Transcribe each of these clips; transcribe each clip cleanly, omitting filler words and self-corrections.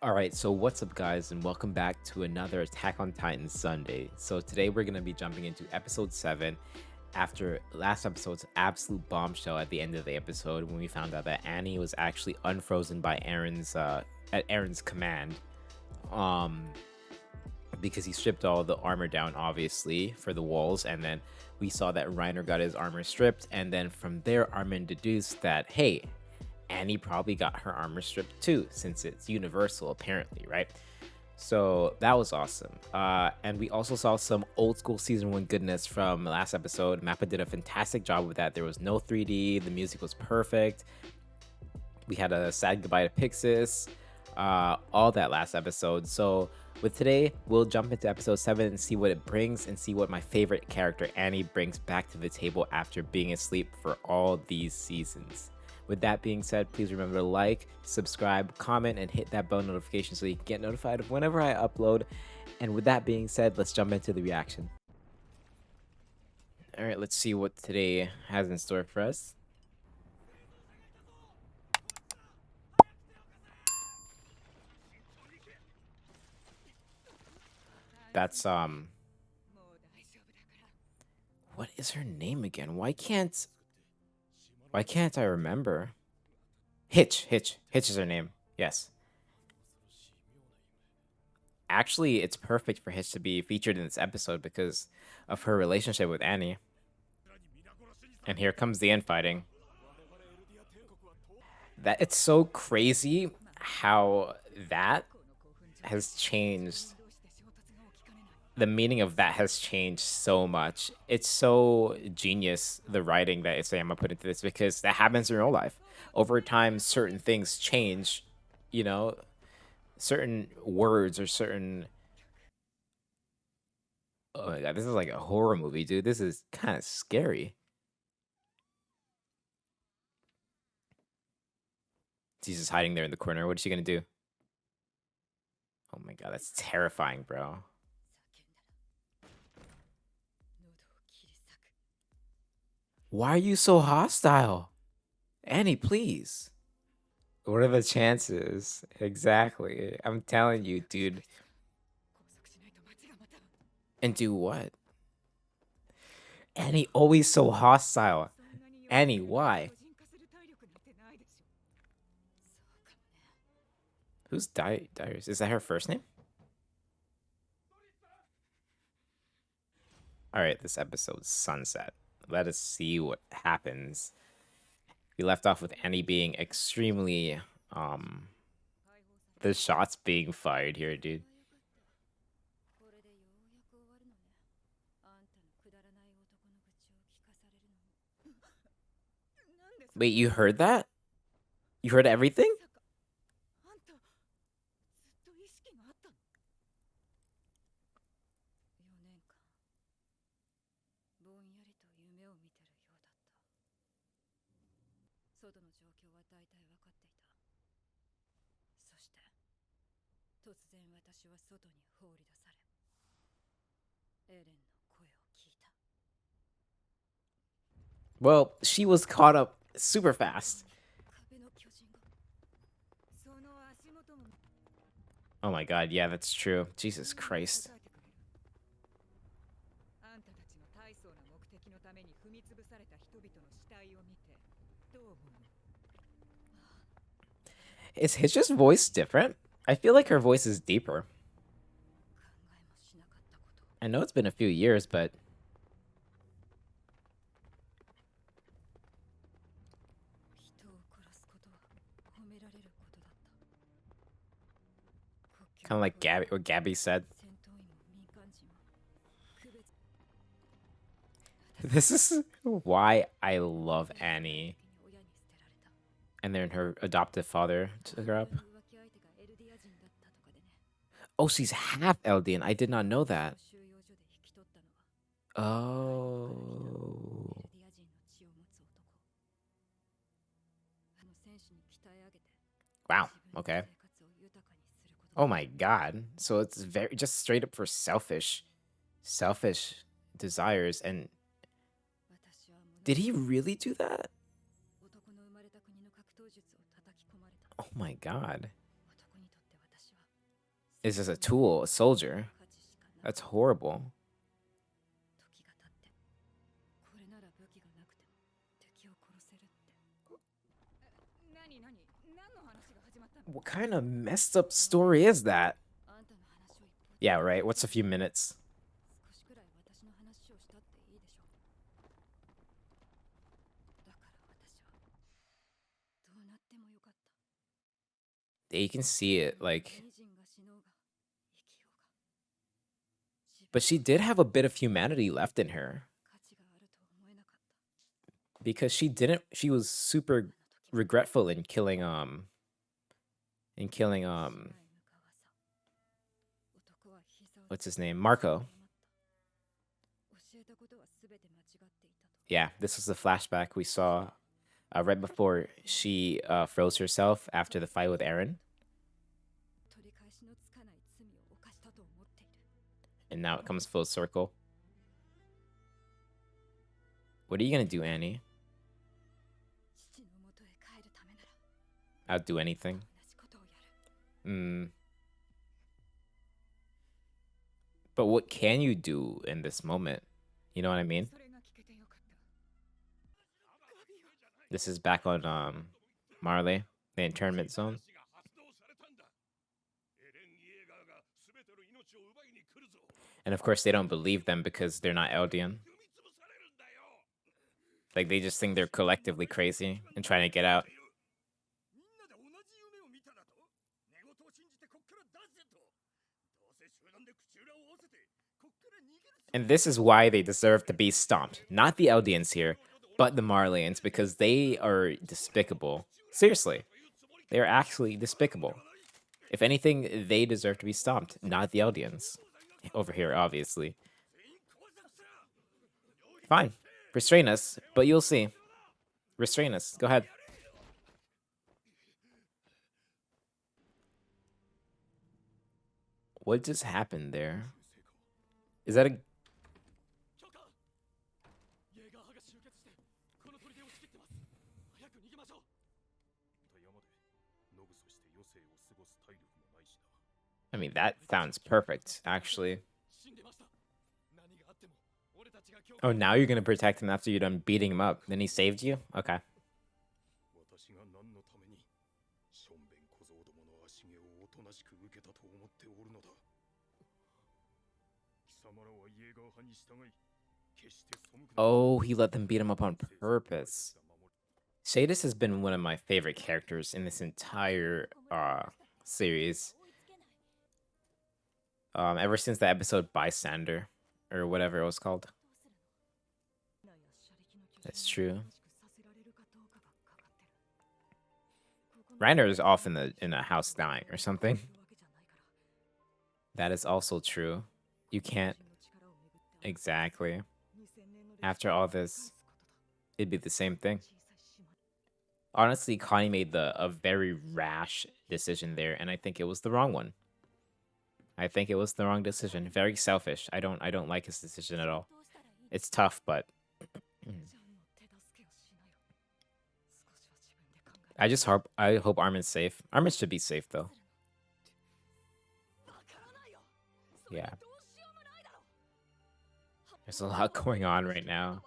All right, so what's up, guys, and welcome back to another Attack on Titan Sunday. So today we're gonna be jumping into episode 7 after last episode's absolute bombshell at the end of the episode when we found out that Annie was actually unfrozen by Aaron's at Aaron's command. Um, because he stripped all the armor down, obviously, for the walls, and then we saw that Reiner got his armor stripped, and then from there, Armin deduced that hey, Annie probably got her armor stripped too, since it's universal, apparently, right? So that was awesome. And we also saw some old school season 1 goodness from last episode. Mappa did a fantastic job with that. There was no 3D, the music was perfect. We had a sad goodbye to Pixis, all that last episode. So with today, we'll jump into episode 7 and see what it brings and see what my favorite character Annie brings back to the table after being asleep for all these seasons. With that being said, please remember to like, subscribe, comment, and hit that bell notification so you can get notified of whenever I upload. And with that being said, let's jump into the reaction. All right, let's see what today has in store for us. That's what is her name again? Why can't I remember? Hitch is her name. Yes. Actually, it's perfect for Hitch to be featured in this episode because of her relationship with Annie. And here comes the infighting. That it's so crazy how that has changed. The meaning of that has changed so much. It's so genius, the writing that Isayama put into this, because that happens in real life. Over time, certain things change, you know, certain words or certain. Oh my god, this is like a horror movie, dude. This is kind of scary. She's just hiding there in the corner. What is she gonna do? Oh my god, that's terrifying, bro. Why are you so hostile? Annie, please. What are the chances? Exactly. I'm telling you, dude. And do what? Annie, always so hostile. Annie, why? Who's Darius? Is that her first name? All right, this episode's sunset. Let us see what happens. We left off with Annie being extremely the shots being fired here, dude. Wait, you heard that? You heard everything? Well, she was caught up super fast. Oh my god, yeah, that's true. Jesus Christ. Is Hitch's voice different? I feel like her voice is deeper. I know it's been a few years, but kind of like Gabby said. This is why I love Annie. And then her adoptive father took her up. Oh, she's half Eldian. I did not know that. Oh. Wow. Okay. Oh my god. So it's very just straight up for selfish desires. And did he really do that? Oh my god. is just a tool, a soldier. That's horrible. What kind of messed up story is that? Yeah, right. What's a few minutes? Yeah, you can see it, like. But she did have a bit of humanity left in her. Because she was super regretful in killing what's his name? Marco. Yeah, this was the flashback we saw right before she froze herself after the fight with Aaron. And now it comes full circle. What are you gonna do, Annie? I'll do anything. But what can you do in this moment? You know what I mean? This is back on Marley, the internment zone. And of course they don't believe them because they're not Eldian. Like they just think they're collectively crazy and trying to get out. And this is why they deserve to be stomped. Not the Eldians here, but the Marleyans, because they are despicable. Seriously. They are actually despicable. If anything, they deserve to be stomped, not the Eldians. Over here, obviously. Fine. Restrain us, but you'll see. Restrain us. Go ahead. What just happened there? Is that a... I mean, that sounds perfect, actually. Oh, now you're gonna protect him after you're done beating him up. Then he saved you? Okay. Oh, he let them beat him up on purpose. Shadis has been one of my favorite characters in this entire series. Ever since the episode Bystander, or whatever it was called. That's true. Reiner is off in a house dying or something. That is also true. You can't... Exactly. After all this, it'd be the same thing. Honestly, Connie made a very rash decision there, and I think it was the wrong one. I think it was the wrong decision. Very selfish. I don't like his decision at all. It's tough, but I hope Armin's safe. Armin should be safe though. Yeah. There's a lot going on right now.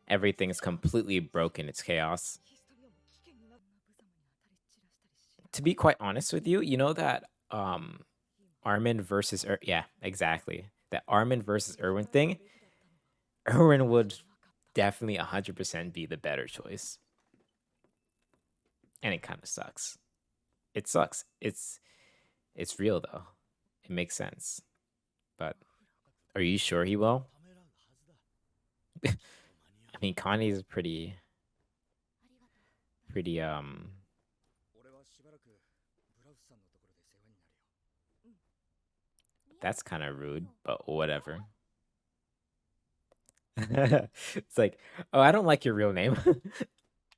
Everything is completely broken. It's chaos. To be quite honest with you, you know that Armin versus yeah, exactly. That Armin versus Erwin thing. Erwin would definitely 100% be the better choice. And it kind of sucks. It sucks. It's real though. It makes sense. But are you sure he will? I mean, Connie's pretty that's kind of rude, but whatever. It's like, oh, I don't like your real name.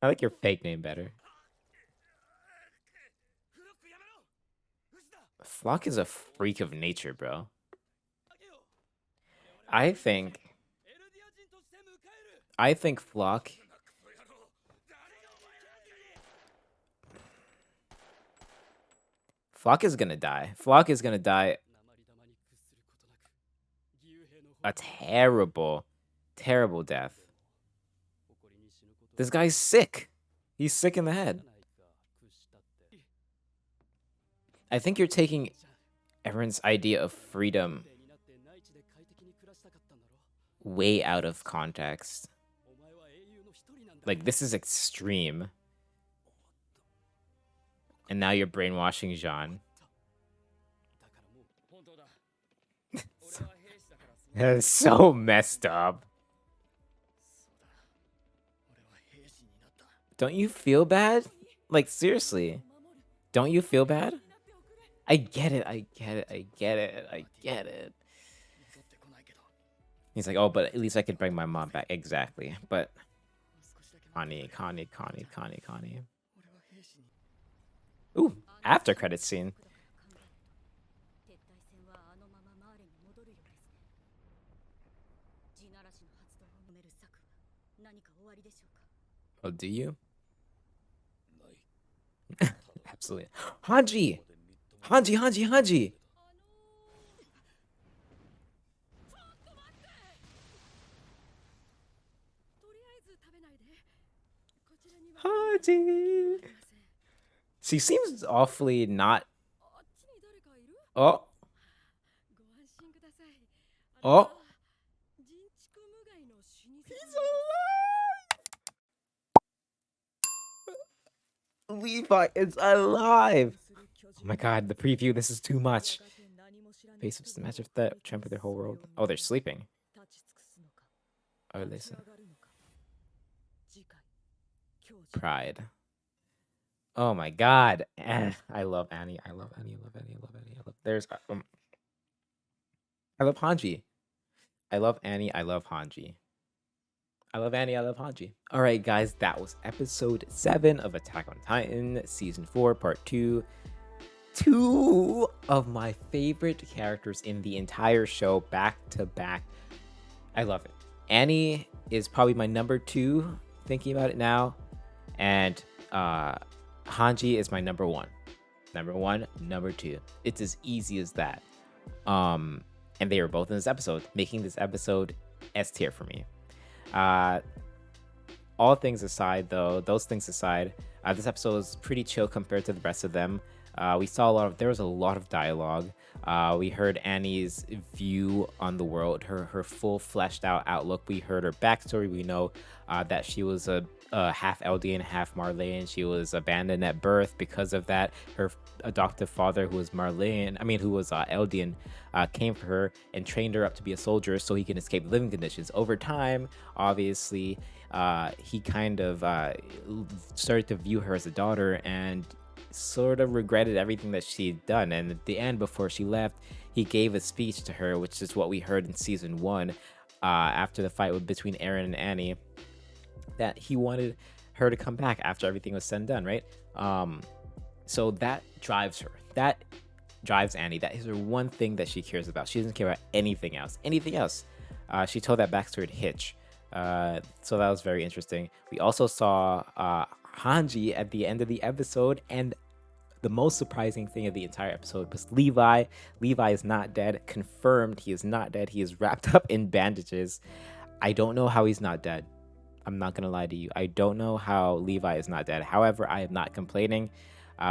I like your fake name better. Flock is a freak of nature, bro. I think Flock... Flock is gonna die. Flock is gonna die a terrible, terrible death. This guy's sick. He's sick in the head. I think you're taking everyone's idea of freedom way out of context. Like, this is extreme. And now you're brainwashing Jean. That's so messed up. Don't you feel bad? Like, seriously. Don't you feel bad? I get it, I get it, I get it, I get it. He's like, oh, but at least I can bring my mom back. Exactly. But Connie. Ooh, after credits scene. Oh, do you? Absolutely. Hanji! Hanji! Hanji! She seems awfully not. Oh. Oh. He's alive! Levi is alive! Oh my god, the preview, this is too much. Face of the match of that trample their whole world. Oh, they're sleeping. Oh, listen. Pride. Oh my god. I love Annie. I love there's I love Hanji. I love Annie. I love Hanji. I love Annie. I love Hanji. All right, guys, that was episode 7 of Attack on Titan, season 4, part 2. 2 of my favorite characters in the entire show, back to back. I love it. Annie is probably my number 2, thinking about it now, and Hanji is my number 1. Number 1, number 2. It's as easy as that. And they were both in this episode, making this episode S tier for me. All things aside, though, those things aside, this episode was pretty chill compared to the rest of them. We saw there was a lot of dialogue. We heard Annie's view on the world, her full fleshed out outlook. We heard her backstory. We know that she was a half Eldian, half Marleyan. She was abandoned at birth because of that. Her adoptive father, who was Eldian, came for her and trained her up to be a soldier so he can escape living conditions. Over time, obviously, he kind of started to view her as a daughter and sort of regretted everything that she'd done. And at the end, before she left, he gave a speech to her, which is what we heard in season 1, after the fight between Eren and Annie, that he wanted her to come back after everything was said and done, right? So that drives her. That drives Annie. That is her one thing that she cares about. She doesn't care about anything else. She told that backstory to Hitch. So that was very interesting. We also saw Hanji at the end of the episode, and the most surprising thing of the entire episode was Levi. Levi is not dead. Confirmed, he is not dead. He is wrapped up in bandages. I don't know how he's not dead. I'm not gonna lie to you. I don't know how Levi is not dead. However, I am not complaining.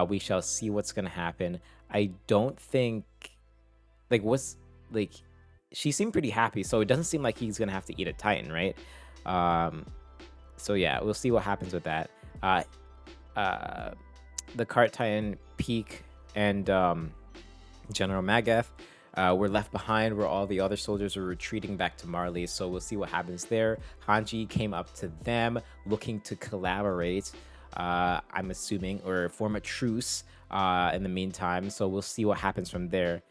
We shall see what's gonna happen. I don't think she seemed pretty happy, so it doesn't seem like he's gonna have to eat a Titan, right? So yeah, we'll see what happens with that. The Cart Titan, Peak, and General Magath were left behind, where all the other soldiers were retreating back to Marley. So we'll see what happens there. Hanji came up to them looking to collaborate, I'm assuming, or form a truce in the meantime. So we'll see what happens from there.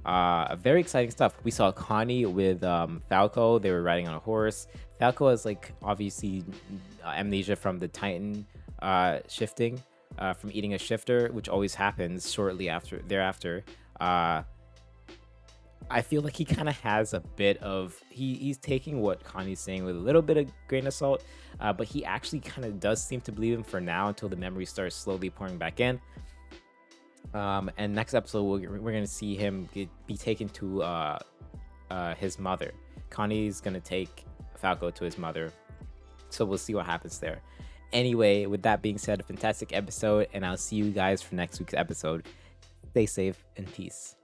Very exciting stuff. We saw Connie with Falco. They were riding on a horse. Falco has obviously amnesia from the Titan shifting, from eating a shifter, which always happens shortly thereafter. I feel like he kind of has a bit of he's taking what Connie's saying with a little bit of grain of salt, but he actually kind of does seem to believe him for now, until the memory starts slowly pouring back in. And next episode we're gonna see him be taken to his mother. Connie's gonna take Falco to his mother, so we'll see what happens there. Anyway, with that being said, a fantastic episode, and I'll see you guys for next week's episode. Stay safe and peace.